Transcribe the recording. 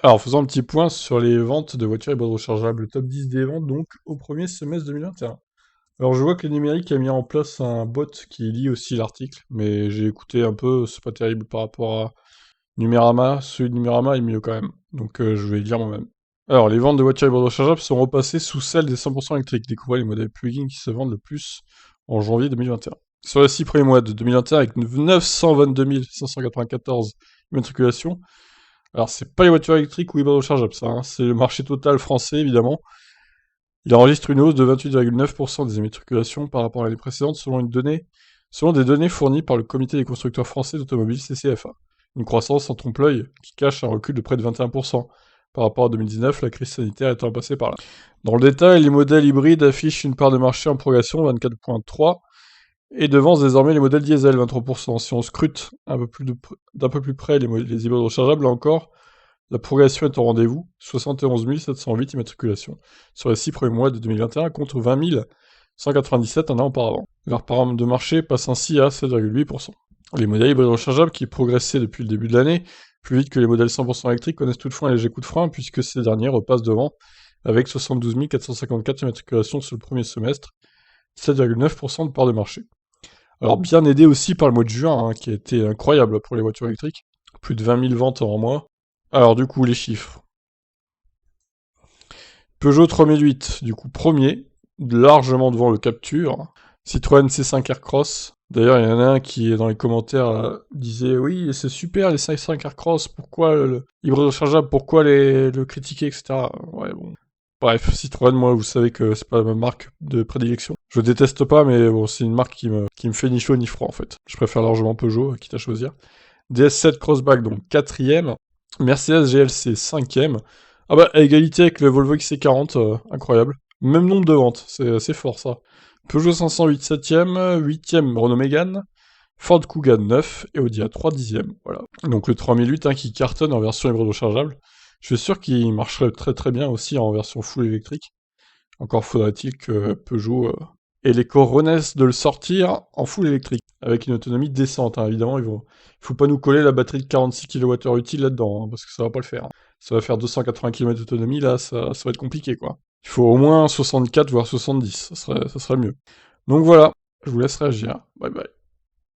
Alors, faisons un petit point sur les ventes de voitures hybrides rechargeables, le top 10 des ventes donc au premier semestre 2021. Alors, je vois que le numérique a mis en place un bot qui lit aussi l'article, mais j'ai écouté un peu, c'est pas terrible par rapport à Numérama, celui de Numérama est mieux quand même, donc je vais lire moi-même. Alors, les ventes de voitures hybrides rechargeables sont repassées sous celles des 100% électriques. Découvrez les modèles plug-in qui se vendent le plus en janvier 2021. Sur les 6 premiers mois de 2021, avec 922 594 immatriculations, alors, c'est pas les voitures électriques ou hybrides rechargeables, ça, hein. C'est le marché total français, évidemment. Il enregistre une hausse de 28,9% des immatriculations par rapport à l'année précédente, selon des données fournies par le Comité des constructeurs français d'automobiles CCFA. Une croissance en trompe-l'œil qui cache un recul de près de 21% par rapport à 2019, la crise sanitaire étant passée par là. Dans le détail, les modèles hybrides affichent une part de marché en progression, 24,3%, et devancent désormais les modèles diesel, 23%. Si on scrute d'un peu plus près les hybrides rechargeables, là encore, la progression est au rendez-vous, 71 708 immatriculations sur les 6 premiers mois de 2021 contre 20 197 un an auparavant. Leur part de marché passe ainsi à 7,8%. Les modèles hybrides rechargeables qui progressaient depuis le début de l'année, plus vite que les modèles 100% électriques, connaissent toutefois un léger coup de frein puisque ces derniers repassent devant avec 72 454 immatriculations sur le premier semestre, 7,9% de part de marché. Alors bien aidé aussi par le mois de juin, hein, qui a été incroyable pour les voitures électriques, plus de 20 000 ventes en mois. Alors du coup, les chiffres. Peugeot 3008, du coup premier, largement devant le Captur. Citroën C5 Aircross. D'ailleurs, il y en a un qui, dans les commentaires, disait oui, c'est super les C5 Aircross, pourquoi le hybride rechargeable, pourquoi le critiquer, etc. Ouais, bon. Bref, Citroën, moi, vous savez que c'est pas ma marque de prédilection. Je déteste pas, mais bon, c'est une marque qui me fait ni chaud ni froid, en fait. Je préfère largement Peugeot, quitte à choisir. DS7 Crossback, donc quatrième. Mercedes GLC, cinquième. Ah bah, à égalité avec le Volvo XC40, incroyable. Même nombre de ventes, c'est fort ça. Peugeot 508, septième, huitième Renault Mégane, Ford Kuga 9 et Audi A3 dixième. Voilà. Donc le 3008 hein, qui cartonne en version hybride rechargeable. Je suis sûr qu'il marcherait très très bien aussi en version full électrique. Encore faudrait-il que Peugeot ait les coronesses de le sortir en full électrique, avec une autonomie décente, hein. Évidemment, il faut pas nous coller la batterie de 46 kWh utile là-dedans, hein, parce que ça va pas le faire, hein. Ça va faire 280 km d'autonomie, là, ça va être compliqué, quoi. Il faut au moins 64, voire 70, ça serait mieux. Donc voilà, je vous laisse réagir. Bye bye.